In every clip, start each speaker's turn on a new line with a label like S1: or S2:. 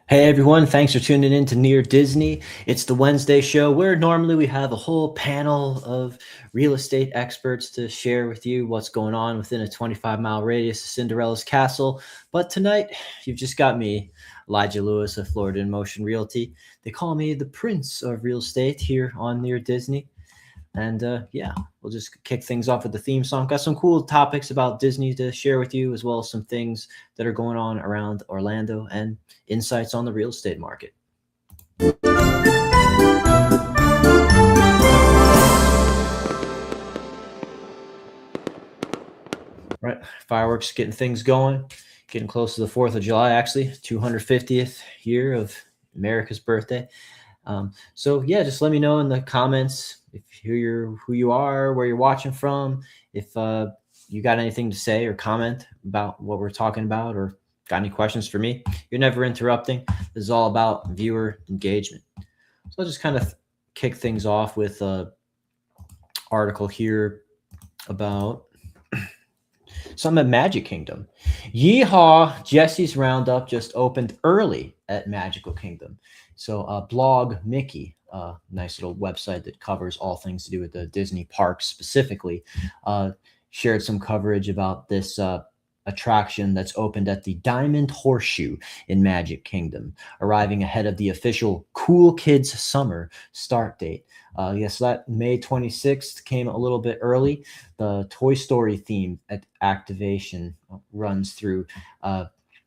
S1: Hey everyone, thanks for tuning in to Near Disney. It's the Wednesday show where normally we have a whole panel of real estate experts to share with you what's going on within a 25-mile radius of Cinderella's castle. But tonight, you've just got me, Elijah Lewis of Florida in Motion Realty. They call me the Prince of Real Estate here on Near Disney. And yeah, we'll just kick things off with the theme song. Got some cool topics about Disney to share with you, as well as some things that are going on around Orlando and insights on the real estate market. Right, fireworks getting things going, getting close to the 4th of July, actually, 250th year of America's birthday. So yeah, just let me know in the comments if who you are, where you're watching from, if you got anything to say or comment about what we're talking about, or got any questions for me. You're never interrupting. This is all about viewer engagement. So I'll just kind of kick things off with an article here about some at Magic Kingdom. Yeehaw! Jessie's Roundup just opened early at Magical Kingdom. So Blog Mickey, nice little website that covers all things to do with the Disney parks specifically, shared some coverage about this attraction that's opened at the Diamond Horseshoe in Magic Kingdom, arriving ahead of the official Cool Kids Summer start date. Yes, that May 26th came a little bit early. The Toy Story theme at activation runs through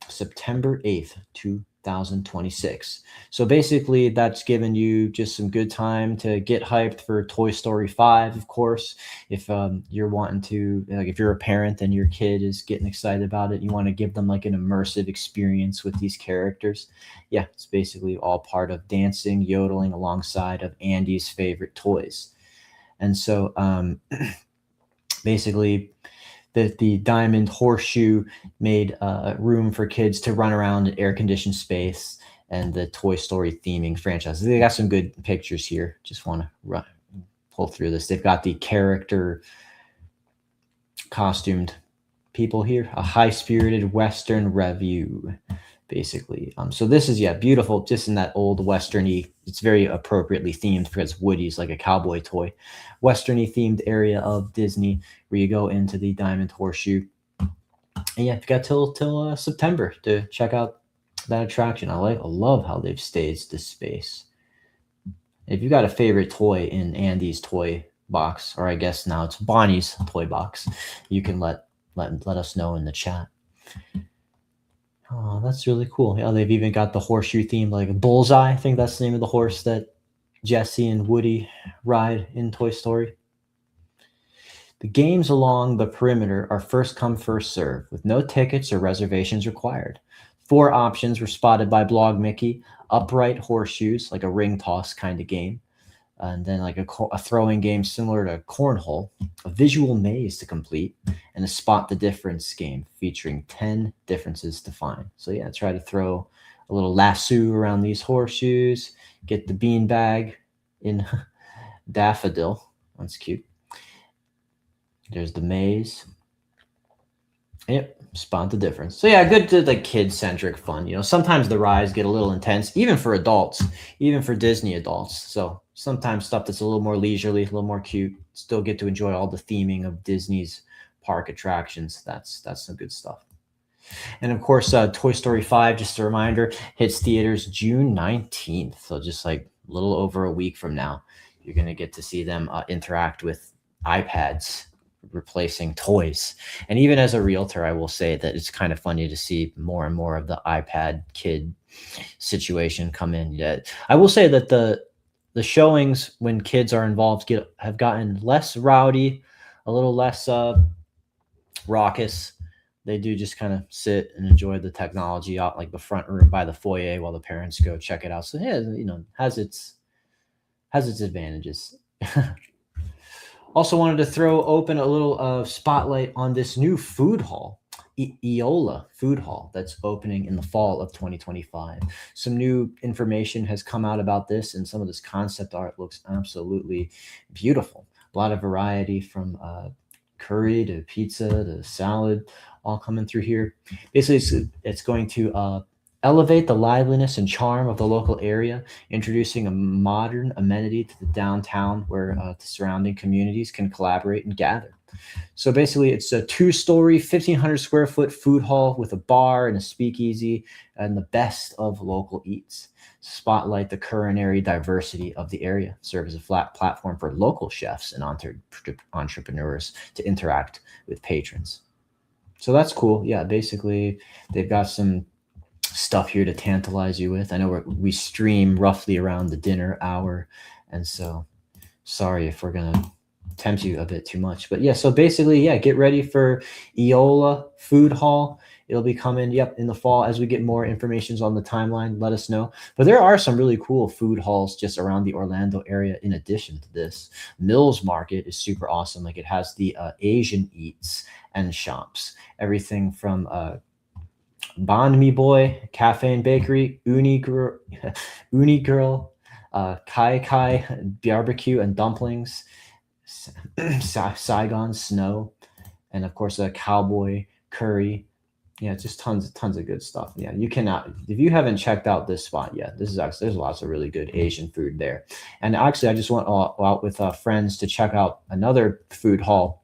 S1: September 8th, 2026. So basically, that's given you just some good time to get hyped for Toy Story 5, of course. If you're wanting to, like, if you're a parent and your kid is getting excited about it, you want to give them like an immersive experience with these characters. Yeah, it's basically all part of dancing, yodeling alongside of Andy's favorite toys. And so basically, the Diamond Horseshoe made room for kids to run around in air-conditioned space, and the Toy Story theming franchise. They got some good pictures here. Just want to pull through this. They've got the character costumed people here, a high-spirited Western revue, basically. So this is, yeah, beautiful, just in that old Western-y, it's very appropriately themed because Woody's like a cowboy toy. Western-y themed area of Disney where you go into the Diamond Horseshoe. And yeah, you've got till September to check out that attraction. I love how they've staged this space. If you got a favorite toy in Andy's toy box, or I guess now it's Bonnie's toy box, you can let us know in the chat. Oh, that's really cool. Yeah, they've even got the horseshoe theme, like Bullseye. I think that's the name of the horse that Jessie and Woody ride in Toy Story. The games along the perimeter are first come, first serve, with no tickets or reservations required. 4 options were spotted by Blog Mickey: upright horseshoes, like a ring toss kind of game, and then like a throwing game similar to cornhole, a visual maze to complete, and a spot the difference game featuring 10 differences to find. So yeah, try to throw a little lasso around these horseshoes, get the beanbag in daffodil. That's cute. There's the maze. Yep, spot the difference. So yeah, good to like kid-centric fun. You know, sometimes the rides get a little intense, even for adults, even for Disney adults. So sometimes stuff that's a little more leisurely, a little more cute, still get to enjoy all the theming of Disney's park attractions. That's some good stuff. And of course, Toy Story 5, just a reminder, hits theaters June 19th. So just like a little over a week from now, you're going to get to see them interact with iPads replacing toys. And even as a realtor, I will say that it's kind of funny to see more and more of the iPad kid situation come in. I will say that the showings when kids are involved have gotten less rowdy, a little less raucous. They do just kind of sit and enjoy the technology out like the front room by the foyer while the parents go check it out. So yeah, you know, has its advantages. Also wanted to throw open a little spotlight on this new food hall, Eola food hall, that's opening in the fall of 2025. Some new information has come out about this, and some of this concept art looks absolutely beautiful. A lot of variety from curry to pizza to salad, all coming through here. Basically, it's going to Elevate the liveliness and charm of the local area, introducing a modern amenity to the downtown where the surrounding communities can collaborate and gather. So basically, it's a two-story, 1,500 square foot food hall with a bar and a speakeasy and the best of local eats. Spotlight the culinary diversity of the area, serve as a flat platform for local chefs and entrepreneurs to interact with patrons. So that's cool. Yeah, basically, they've got some stuff here to tantalize you with. I know we stream roughly around the dinner hour, and so sorry if we're gonna tempt you a bit too much. But yeah, so basically, yeah, get ready for Eola Food Hall. It'll be coming, yep, in the fall. As we get more information on the timeline, let us know. But there are some really cool food halls just around the Orlando area in addition to this. Mills Market is super awesome. Like it has the Asian eats and shops. Everything from Bond Me Boy, Cafe and Bakery, Uni Girl, Kai Kai Barbecue and Dumplings, Saigon Snow, and of course a Cowboy Curry. Yeah, just tons of good stuff. Yeah, you cannot if you haven't checked out this spot yet. This is actually there's lots of really good Asian food there. And actually, I just went out with friends to check out another food hall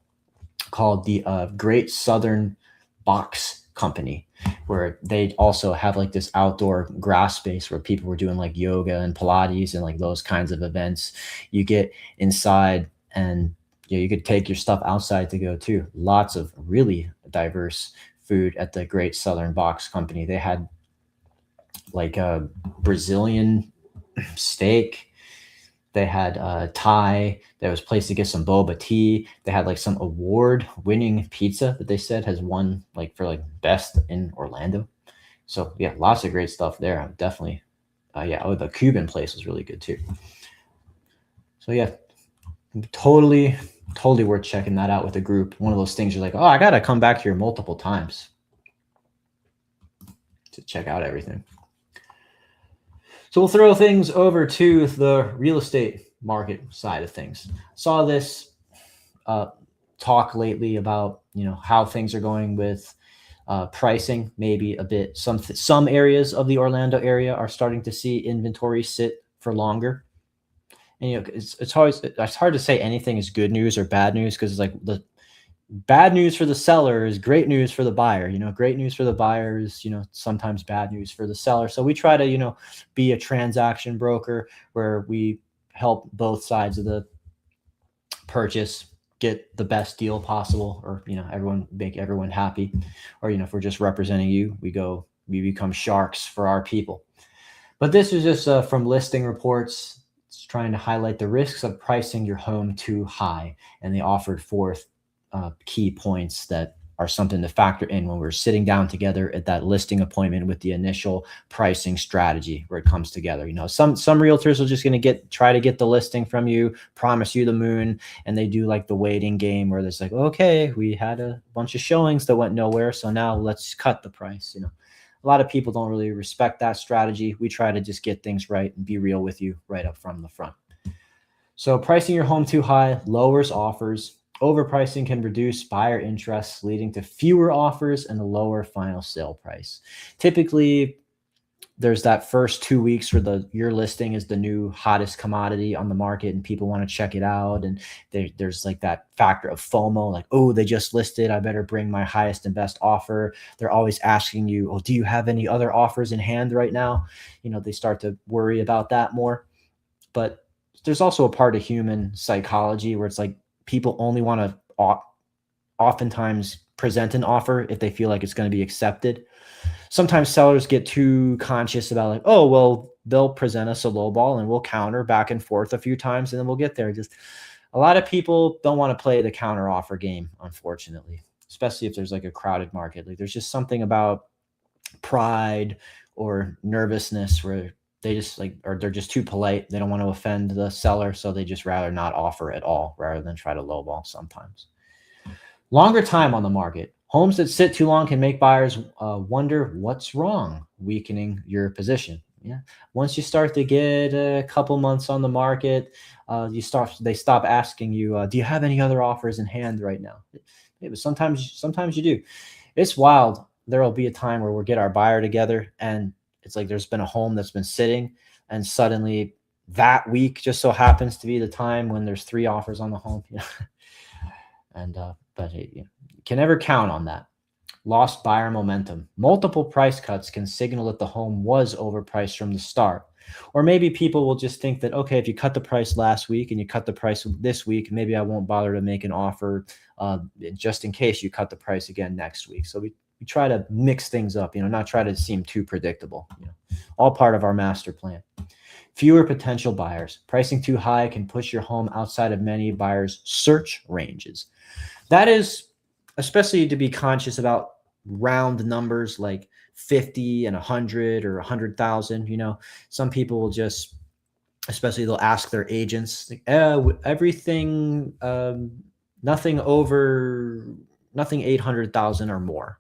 S1: called the Great Southern Box Company, where they also have like this outdoor grass space where people were doing like yoga and Pilates and like those kinds of events. You get inside and yeah, you could take your stuff outside to go too. Lots of really diverse food at the Great Southern Box Company. They had like a Brazilian steak. They had Thai. There was a place to get some boba tea. They had like some award-winning pizza that they said has won like for like best in Orlando. So yeah, lots of great stuff there. I'm definitely, yeah. Oh, the Cuban place was really good too. So yeah, totally worth checking that out with a group. One of those things you're like, oh, I gotta come back here multiple times to check out everything. So we'll throw things over to the real estate market side of things. Saw this talk lately about how things are going with pricing. Maybe a bit. Some areas of the Orlando area are starting to see inventory sit for longer. And it's hard to say anything is good news or bad news because it's like the bad news for the seller is great news for the buyer. Great news for the buyer is sometimes bad news for the seller. So we try to be a transaction broker where we help both sides of the purchase get the best deal possible, or everyone make everyone happy. Or if we're just representing you, we become sharks for our people. But this is just from listing reports. It's trying to highlight the risks of pricing your home too high, and they offered forth key points that are something to factor in when we're sitting down together at that listing appointment with the initial pricing strategy where it comes together. Some realtors are just going to try to get the listing from you, promise you the moon, and they do like the waiting game where it's like, okay, we had a bunch of showings that went nowhere, so now let's cut the price. A lot of people don't really respect that strategy. We try to just get things right and be real with you right up from the front. So pricing your home too high lowers offers. Overpricing can reduce buyer interest, leading to fewer offers and a lower final sale price. Typically, there's that first 2 weeks where your listing is the new hottest commodity on the market and people want to check it out. And there's like that factor of FOMO, like, oh, they just listed, I better bring my highest and best offer. They're always asking you, oh, do you have any other offers in hand right now? They start to worry about that more. But there's also a part of human psychology where it's like, people only want to oftentimes present an offer if they feel like it's going to be accepted. Sometimes sellers get too conscious about like, oh, well, they'll present us a low ball and we'll counter back and forth a few times and then we'll get there. Just a lot of people don't want to play the counter offer game, unfortunately, especially if there's like a crowded market. Like there's just something about pride or nervousness where they just or they're just too polite. They don't want to offend the seller. So they just rather not offer at all rather than try to lowball sometimes. Longer time on the market. Homes that sit too long can make buyers wonder what's wrong, weakening your position. Yeah. Once you start to get a couple months on the market, they stop asking you, do you have any other offers in hand right now? But sometimes you do. It's wild. There will be a time where we'll get our buyer together and it's like there's been a home that's been sitting, and suddenly that week just so happens to be the time when there's 3 offers on the home. And but hey, you can never count on that. Lost buyer momentum. Multiple price cuts can signal that the home was overpriced from the start. Or maybe people will just think that, okay, if you cut the price last week and you cut the price this week, maybe I won't bother to make an offer just in case you cut the price again next week. So we try to mix things up, not try to seem too predictable. All part of our master plan. Fewer potential buyers. Pricing too high can push your home outside of many buyers' search ranges. That is especially to be conscious about round numbers like 50 and 100 or 100,000. Some people will just, especially they'll ask their agents, like, everything, nothing 800,000 or more.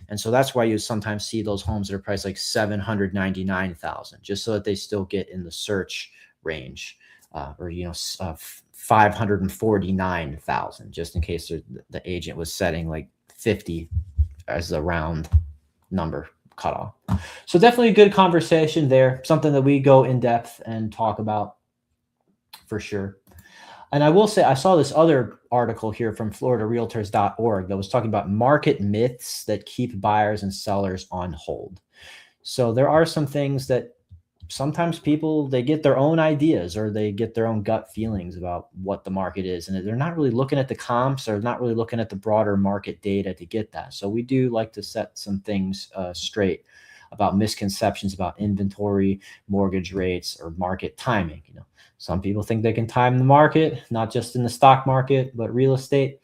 S1: And so that's why you sometimes see those homes that are priced like 799,000, just so that they still get in the search range, or 549,000, just in case the agent was setting like 50 as the round number cutoff. So definitely a good conversation there, something that we go in depth and talk about for sure. And I will say, I saw this other article here from floridarealtors.org that was talking about market myths that keep buyers and sellers on hold. So there are some things that sometimes people, they get their own ideas or they get their own gut feelings about what the market is. And they're not really looking at the comps or not really looking at the broader market data to get that. So we do like to set some things straight about misconceptions about inventory, mortgage rates, or market timing. Some people think they can time the market, not just in the stock market, but real estate.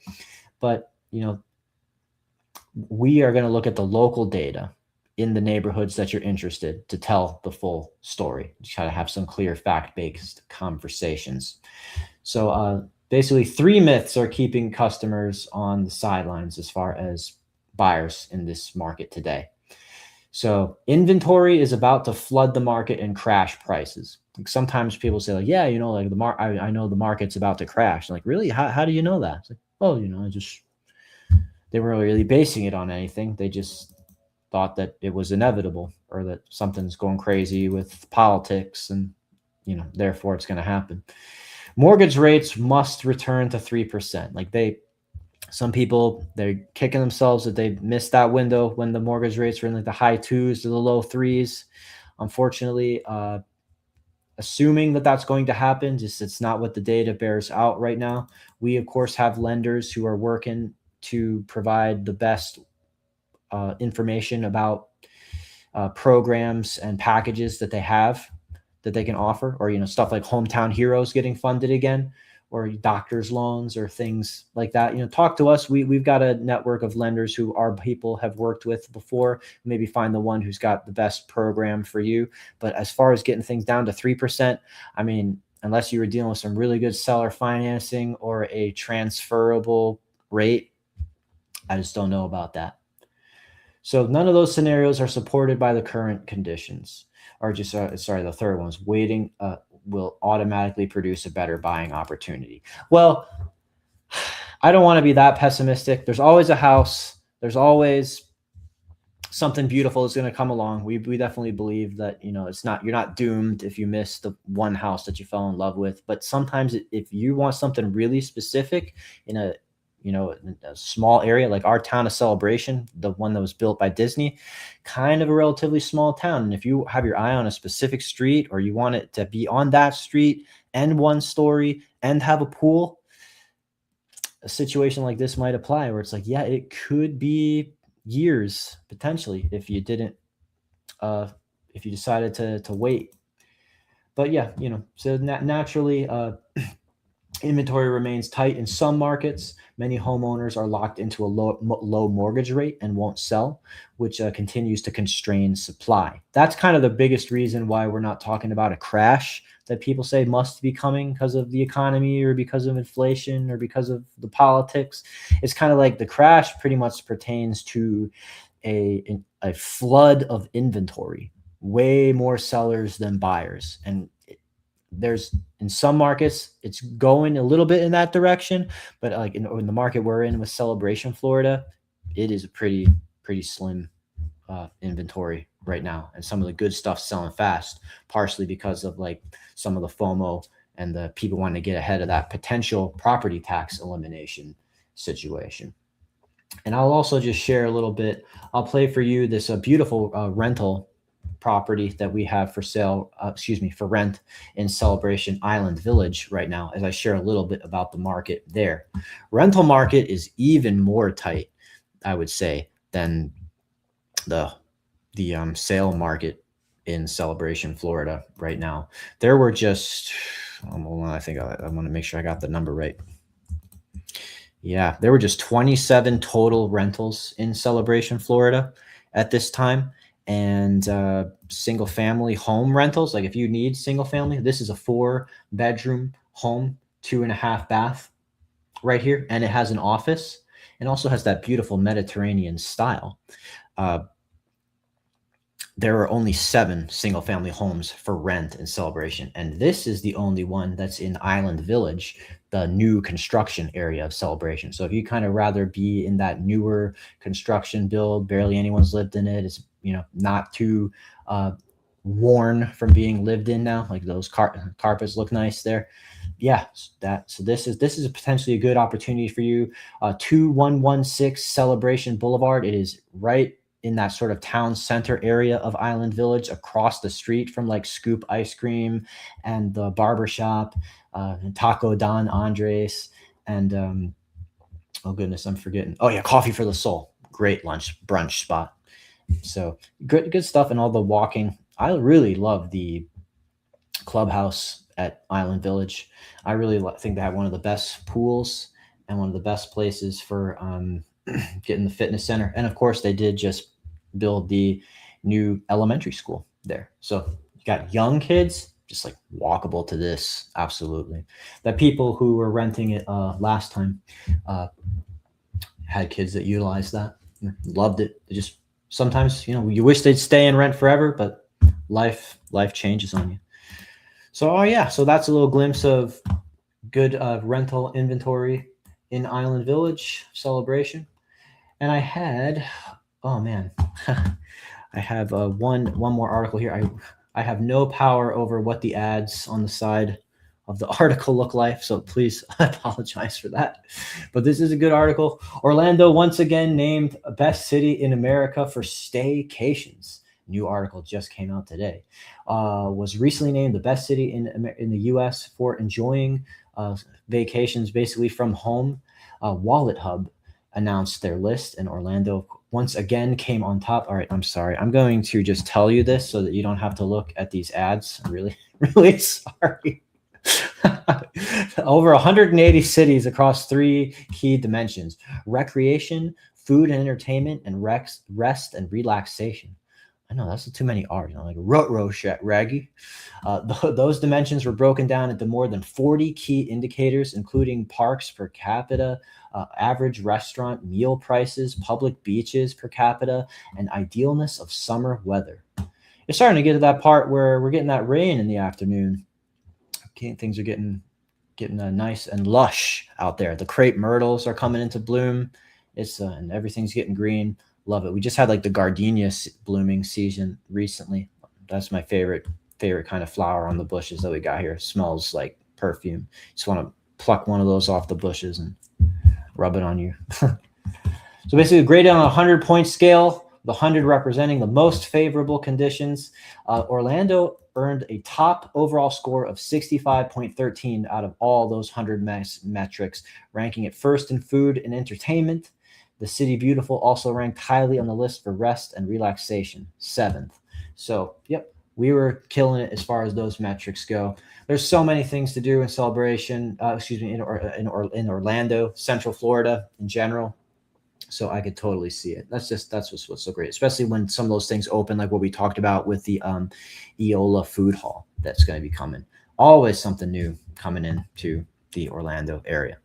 S1: But, we are going to look at the local data in the neighborhoods that you're interested to tell the full story. Try to have some clear fact-based conversations. So basically 3 myths are keeping customers on the sidelines as far as buyers in this market today. So inventory is about to flood the market and crash prices. Like sometimes people say like, yeah, like I know the market's about to crash. Like, really? How do you know that? It's like, well, they weren't really basing it on anything. They just thought that it was inevitable or that something's going crazy with politics and, therefore it's going to happen. Mortgage rates must return to 3%. Like some people, they're kicking themselves that they missed that window when the mortgage rates were in like the high 2s to the low 3s. Unfortunately, assuming that that's going to happen, just it's not what the data bears out right now. We, of course, have lenders who are working to provide the best information about programs and packages that they have that they can offer, or stuff like Hometown Heroes getting funded again, or doctor's loans or things like that. Talk to us. We've got a network of lenders who our people have worked with before. Maybe find the one who's got the best program for you. But as far as getting things down to 3%, I mean, unless you were dealing with some really good seller financing or a transferable rate, I just don't know about that. So none of those scenarios are supported by the current conditions. Or just, the third one's waiting will automatically produce a better buying opportunity. Well, I don't want to be that pessimistic. There's always a house. There's always something beautiful is going to come along. We definitely believe that, you're not doomed if you miss the one house that you fell in love with. But sometimes if you want something really specific in a small area, like our town of Celebration, the one that was built by Disney, kind of a relatively small town. And if you have your eye on a specific street, or you want it to be on that street and 1 story and have a pool, a situation like this might apply, where it's like, yeah, it could be years potentially if you didn't, if you decided to wait. But yeah, so naturally, inventory remains tight in some markets. Many homeowners are locked into a low mortgage rate and won't sell, which continues to constrain supply. That's kind of the biggest reason why we're not talking about a crash that people say must be coming because of the economy or because of inflation or because of the politics. It's kind of like the crash pretty much pertains to a flood of inventory, way more sellers than buyers. And there's in some markets it's going a little bit in that direction, but like in the market we're in with Celebration, Florida, it is a pretty slim inventory right now, and some of the good stuff selling fast, partially because of like some of the FOMO and the people wanting to get ahead of that potential property tax elimination situation. And I'll also just share a little bit. I'll play for you this beautiful rental property that we have for sale, for rent in Celebration Island Village right now, as I share a little bit about the market there. Rental market is even more tight, I would say, than the sale market in Celebration, Florida right now. There were just, hold on, I think I want to make sure I got the number right. Yeah, there were just 27 total rentals in Celebration, Florida at this time. And single family home rentals, like if you need single family, this is a 4-bedroom home, 2.5 bath right here. And it has an office and also has that beautiful Mediterranean style. There are only 7 single family homes for rent in Celebration. And this is the only one that's in Island Village, the new construction area of Celebration. So if you kind of rather be in that newer construction build, barely anyone's lived in it, it's, not too worn from being lived in now, like those carpets look nice there. Yeah, so this is potentially a good opportunity for you. 2116 Celebration Boulevard. It is right in that sort of town center area of Island Village, across the street from like Scoop Ice Cream and the barbershop, and Taco Don Andres, and oh goodness, I'm forgetting. Oh yeah, Coffee for the Soul. Great brunch spot. So good stuff, and all the walking. I really love the clubhouse at Island Village. I really think they have one of the best pools and one of the best places for getting the fitness center. And of course, they did just build the new elementary school there. So you got young kids, just like walkable to this. Absolutely. The people who were renting it last time had kids that utilized that. Loved it. They just sometimes, you wish they'd stay and rent forever, but life changes on you. So, yeah, so that's a little glimpse of good rental inventory in Island Village Celebration. And I had, oh man, I have one more article here. I have no power over what the ads on the side of the article look like, so please, I apologize for that. But this is a good article. Orlando once again named best city in America for staycations. New article just came out today. Was recently named the best city in the U.S. for enjoying vacations basically from home. Wallet Hub announced their list, and Orlando once again came on top. All right, I'm sorry. I'm going to just tell you this so that you don't have to look at these ads. I'm really, really sorry. Over 180 cities across 3 key dimensions: recreation, food and entertainment, and rest and relaxation. I know that's too many R's, like raggy. Those dimensions were broken down into more than 40 key indicators, including parks per capita, average restaurant meal prices, public beaches per capita, and idealness of summer weather. It's starting to get to that part where we're getting that rain in the afternoon. Things are getting nice and lush out there. The crepe myrtles are coming into bloom. And everything's getting green. Love it. We just had like the gardenia blooming season recently. That's my favorite kind of flower on the bushes that we got here. It smells like perfume. Just want to pluck one of those off the bushes and rub it on you. So basically graded on a 100-point scale, the 100 representing the most favorable conditions. Orlando earned a top overall score of 65.13 out of all those 100 metrics, ranking it first in food and entertainment. The City Beautiful also ranked highly on the list for rest and relaxation, 7th. So, yep, we were killing it as far as those metrics go. There's so many things to do in Celebration, in Orlando, Central Florida in general. So I could totally see it. That's what's so great, especially when some of those things open, like what we talked about with the Eola food hall that's going to be coming. Always something new coming into the Orlando area.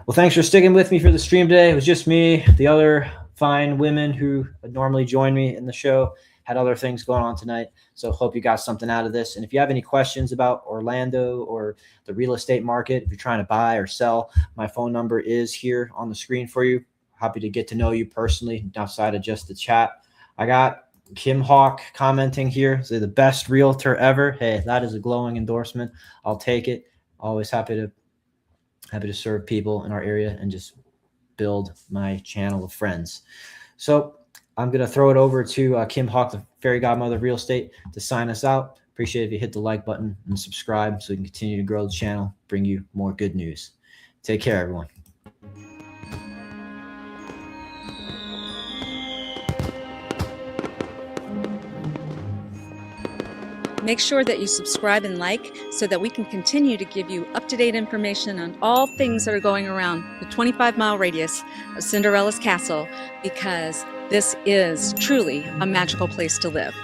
S1: Well, thanks for sticking with me for the stream today. It was just me. The other fine women who normally join me in the show had other things going on tonight. So hope you got something out of this. And if you have any questions about Orlando or the real estate market, if you're trying to buy or sell, my phone number is here on the screen for you. Happy to get to know you personally outside of just the chat. I got Kim Hawk commenting here, say the best realtor ever. Hey, that is a glowing endorsement. I'll take it. Always happy to serve people in our area and just build my channel of friends. So I'm going to throw it over to Kim Hawk, the fairy godmother of real estate, to sign us out. Appreciate it if you hit the like button and subscribe so we can continue to grow the channel, bring you more good news. Take care, everyone.
S2: Make sure that you subscribe and like so that we can continue to give you up-to-date information on all things that are going around the 25-mile radius of Cinderella's castle, because this is truly a magical place to live.